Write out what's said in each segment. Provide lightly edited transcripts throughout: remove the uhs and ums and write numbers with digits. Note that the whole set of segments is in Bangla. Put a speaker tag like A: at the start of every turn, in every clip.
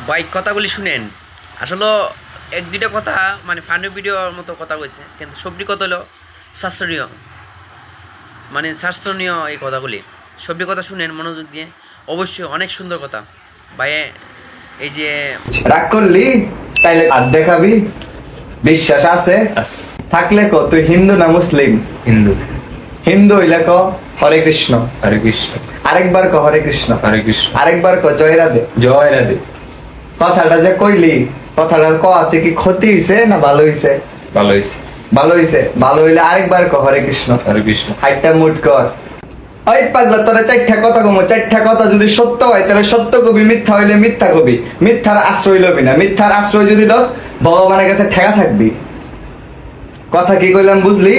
A: ভাই কথাগুলি শুনেন। আসলে এক দুইটা কথা মানে ফানি ভিডিওর মতো কথা কইছে, কিন্তু সবজি কথা হলো শাস্ত্রীয়, মানে শাস্ত্রনীয় এই কথাগুলি। সবজি কথা শুনেন মনোযোগ দিয়ে, অবশ্যই অনেক সুন্দর কথা ভাই। এই যে
B: রাগ করলি তাইলে আর দেখাবি বিশ্বাস আছে থাকলে ক তুই হিন্দু না মুসলিম?
C: হিন্দু।
B: হিন্দু হইলে ক হরে কৃষ্ণ।
C: হরে কৃষ্ণ।
B: আরেকবার ক হরে কৃষ্ণ।
C: হরে কৃষ্ণ।
B: আরেকবার ক জয় রাধে।
C: জয় রাধে।
B: কথাটা যে কইলি, কথাটা কওয়াতে কি ক্ষতি হইছে না ভালো হইছে?
C: ভালো হইছে।
B: ভালো হইছে। ভালো হইলে আরেকবার ক হরে কৃষ্ণ।
C: হরে কৃষ্ণ।
B: হাইটটা মুট কর। ওই পাগলা তোরা চারটা কথা কমো, চারটা কথা যদি সত্য হয় তাহলে সত্য কবি, মিথ্যা হইলে মিথ্যা কবি। মিথ্যার আশ্রয় লবি না। মিথ্যার আশ্রয় যদি লস ভগবানের কাছে ঠেকা থাকবি। কথা কি কইলাম বুঝলি?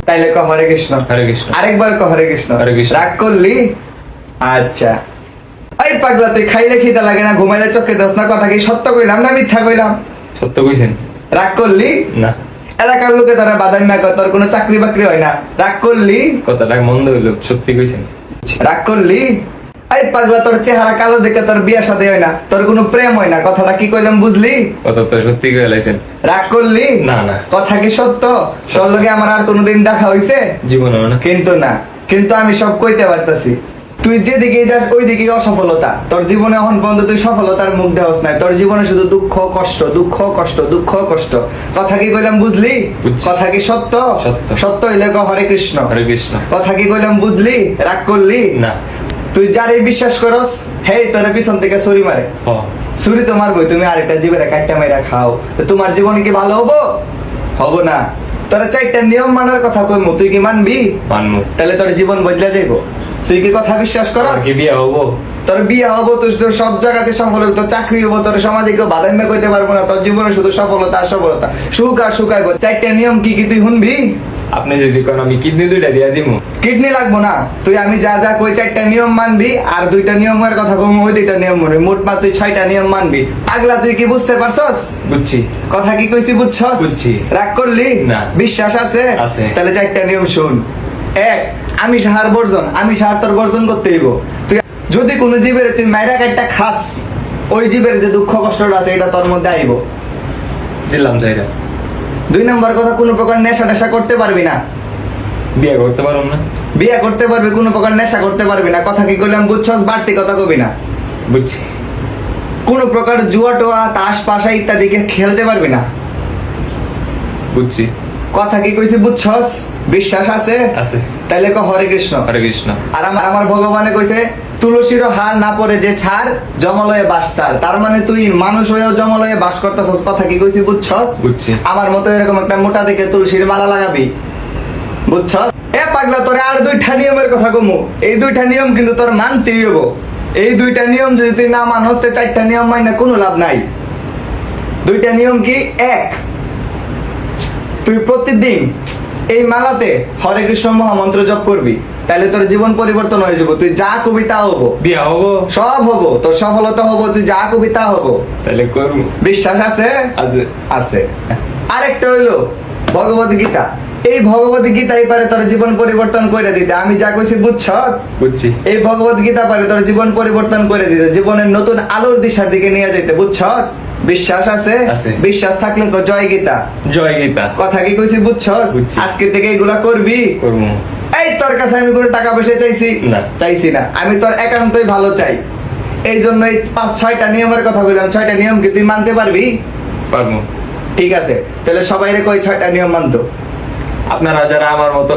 B: তাইলে ক হরে কৃষ্ণ।
C: হরে কৃষ্ণ।
B: আরেকবার ক হরে কৃষ্ণ।
C: হরে কৃষ্ণ।
B: রাগ করলি? আচ্ছা। ওই পাগলা তুই খাইলে খিদা লাগে না, ঘুমাইলে চোখে দোষ না, কথা কি সত্য কইলাম না মিথ্যা কইলাম?
C: সত্য কইছেন।
B: রাগ করলি?
C: না।
B: এলাকার লোকে তারা বাদাম না কয় তোর কোনো চাকরি বাকরি হয় না। রাগ করলি?
C: কথাটা মন্দ হইলো, সত্যি কইছেন।
B: রাগ করলি? এই পাগলা তোর চেহারা কালো দেখে তোর বিয়ে শাদী হয় না, তোর কোনো প্রেম হয় না, কথাটা কি কইলাম বুঝলি?
C: কথা তো সত্যি কই লাইছেন।
B: রাগ করলি?
C: না না।
B: কথা কি সত্য? তোর লগে আমার আর কোনোদিন দেখা হইছে?
C: জীবনে না।
B: কিন্তু না, কিন্তু আমি সব কইতে পারতাছি। তুই যেদিকে যাস ওই দিকে অসফলতা। তোর জীবনে এখন পর্যন্ত তুই সফলতার মুখ দেওয়াস নাই। তোর জীবনে শুধু দুঃখ কষ্ট, দুঃখ কষ্ট, দুঃখ কষ্ট। কথা কি কইলাম বুঝলি?
C: বুঝছি।
B: কথা কি সত্য?
C: সত্য।
B: সত্য হইলে ক হরে কৃষ্ণ।
C: হরে কৃষ্ণ।
B: কথা কি কইলাম বুঝলি? রাগ করলি?
C: না।
B: তুই যারে বিশ্বাস করস হেই তোর পিছন থেকে ছুরি মারে। ছুরি তো মারবই, তুমি আরেকটা জীবের কাটটা মাইরা খাও, তো তোমার জীবন কি ভালো হবো? হবো না। তোরা চারটা নিয়ম মানার কথা কইমু, তুই কি মানবি?
C: মানমু।
B: তাহলে তোর জীবন বদলে যাইব। তুই কি কথা বিশ্বাস করস?
C: কি বিয়ে হবো?
B: তোর বিয়ে হবো, তোর সব জায়গাতে সফল হবো, তোর চাকরি হবো, তোর সমাজে কেউ বাধান্য কইতে পারবো না, তোর জীবনে শুধু সফলতা আর সফলতা, সুখ আর সুখ আইব। চারটা নিয়ম কি কি তুই শুনবি?
C: আপনি যদি কোন আমি কিডনি দুইটা দিয়া দিমু।
B: কিডনি লাগবো না, তুই আমি যা যা কই চারটা নিয়ম মানবি, আর দুইটা নিয়মের কথা কম, ওই দুইটা নিয়ম মানবি। মোট মা তুই 6টা নিয়ম মানবি। আগলা তুই কি বুঝতে পারছস?
C: বুঝছি।
B: কথা কি কইছি বুঝছস?
C: বুঝছি।
B: রাগ করলি?
C: না।
B: বিশ্বাস আছে?
C: আছে।
B: তাহলে চারটা নিয়ম শুন। এক, আমি সাহার বর্জন। আমি সাহার তোর বর্জন করতে হইব। তুই যদি কোনো জীবের তুই মাইরা কাটটা খাস, ওই জীবের যে দুঃখ কষ্টটা আছে এটা তোর মধ্যে আইব।
C: দিলাম চাইরা।
B: 2 নম্বর কথা, কোনো প্রকার নেশা টেশা করতে পারবি না।
C: বিয়ে করতে পারুম না।
B: বিয়ে করতে পারবি, কোনো প্রকার নেশা করতে পারবি না। কথা কি কইলাম বুঝছস? বাড়তি কথা কবি না।
C: বুঝছি।
B: কোনো প্রকার জুয়া টোয়া তাস পাশা ইত্যাদিকে খেলতে পারবি না।
C: বুঝছি।
B: কথা কি কইছি বুঝছস? বিশ্বাস আছে?
C: আছে।
B: তাইলে ক হরে কৃষ্ণ।
C: হরে কৃষ্ণ।
B: আর আমার ভগবানে কইছে তুলসীর হার না পড়ে যে ছাড় জমলয়ে বাস তার। তার মানে তুই মানুষ হয়েও জমলয়ে বাস করতেছস। কথা কি কইছি বুঝছস?
C: বুঝছি।
B: আমার মতো এরকম একটা মোটা দেখে তুলসীর মালা লাগাবি, বুঝছস? এ পাগলা তোরে আর 2টা নিয়মের কথা কমু। এই 2টা নিয়ম কিন্তু তোর মানতেই হইব। এই 2টা নিয়ম যদি তুই না মানস তে 4টা নিয়ম মাইনা কোনো লাভ নাই। 2টা নিয়ম কি? এক, তুই প্রতিদিন এই মালাতে হরে কৃষ্ণ মহামন্ত্র জপ করবি, তাহলে তোর জীবন পরিবর্তন হয়ে যাবো। তুই যা কবিতা হবো,
C: বিয়ে হবো,
B: সব হবো, তোর সফলতা হবো, তুই যা কবিতা হবো।
C: তাহলে করবো।
B: বিশ্বাস আছে?
C: আছে।
B: আছে। আরেকটা হইলো ভগবত গীতা। এই ভগবত গীতাই পারে তোর জীবন পরিবর্তন করে দিতে। আমি যা কইছি বুঝছস?
C: বুঝছি।
B: এই ভগবত গীতা পারে তোর জীবন পরিবর্তন করে দিতে, জীবনের নতুন আলোর দিশার দিকে নিয়ে যেতে, বুঝছস? বিশ্বাস আছে?
C: আছে।
B: বিশ্বাস থাকলে তো জয় গীতা।
C: জয় গীতা।
B: কথা কি কইছি বুঝছস?
C: বুঝছি।
B: আজকে থেকে এগুলা করবি।
C: করবো।
B: এই তোর কাছে আমি কোনো টাকা পয়সা চাইছি
C: না।
B: চাইছি না, আমি তোর একান্তই ভালো চাই। এই জন্য এই 5-6টা নিয়মের কথা বললাম। 6টা নিয়ম কি তুই মানতে পারবি?
C: পারবো।
B: ঠিক আছে, তাহলে সবাই রে কই 6টা নিয়ম মানতো।
C: আপনারা যারা আমার মতো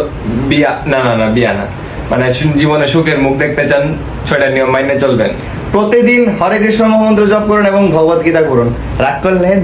C: বিয়া না না না বিয়া না মানে জীবনে সুখের মুখ দেখতে চান, 6টা নিয়ম মাইনে চলবেন।
B: প্রতিদিন হরে কৃষ্ণ মহামন্ত্র জপ করুন এবং ভগবত গীতা করুন। রাগ করলেন?